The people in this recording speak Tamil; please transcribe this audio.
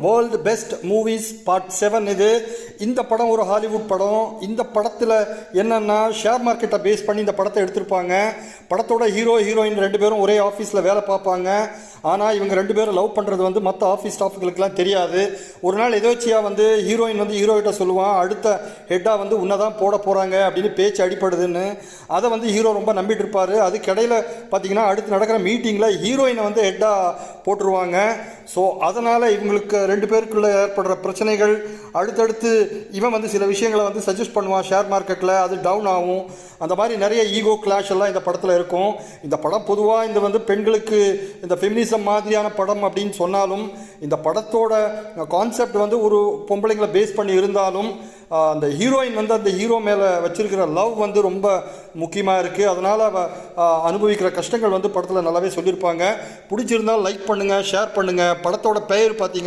வேர்ல்டு பெஸ்ட் மூவிஸ் பார்ட் 7 இது. இந்த படம் ஒரு ஹாலிவுட் படம். இந்த படத்தில் என்னென்னா ஷேர் மார்க்கெட்டை பேஸ் பண்ணி இந்த படத்தை எடுத்திருப்பாங்க. படத்தோட ஹீரோயின் ரெண்டு பேரும் ஒரே ஆஃபீஸில் வேலை பார்ப்பாங்க. ஆனால் இவங்க ரெண்டு பேரும் லவ் பண்ணுறது மற்ற ஆஃபீஸ் ஸ்டாஃபுகளுக்கெல்லாம் தெரியாது. ஒரு நாள் எதோச்சியாக ஹீரோயின் ஹீரோகிட்ட சொல்லுவான், அடுத்த ஹெட்டாக உன்னை தான் போட போகிறாங்க அப்படின்னு பேச்சு அடிப்படுதுன்னு. அதை ஹீரோ ரொம்ப நம்பிட்டு இருப்பார். அதுக்கிடையில் பார்த்தீங்கன்னா அடுத்து நடக்கிற மீட்டிங்கில் ஹீரோயினை ஹெட்டாக போட்டுருவாங்க. ஸோ அதனால் இவங்களுக்கு ரெண்டு பேருக்குள்ளே ஏற்படுற பிரச்சனைகள், அடுத்தடுத்து இவன் சில விஷயங்களை சஜஸ்ட் பண்ணுவான் ஷேர் மார்க்கெட்டில், அது டவுன் ஆகும். அந்த மாதிரி நிறைய ஈகோ கிளாஷ் எல்லாம் இந்த படத்தில் இருக்கும். இந்த படம் பொதுவாக இந்த பெண்களுக்கு இந்த ஃபெமினிசம் மாதிரியான படம் அப்படின்னு சொன்னாலும், இந்த படத்தோட கான்செப்ட் ஒரு பொம்பளைங்களை பேஸ் பண்ணி இருந்தாலும், அந்த ஹீரோயின் அந்த ஹீரோ மேலே வச்சிருக்கிற லவ் ரொம்ப முக்கியமாக இருக்குது. அதனால் அனுபவிக்கிற கஷ்டங்கள் படத்தில் நல்லாவே சொல்லியிருப்பாங்க. பிடிச்சிருந்தால் லைக் பண்ணுங்கள், ஷேர் பண்ணுங்கள். படத்தோட பெயர் பார்த்தீங்கன்னா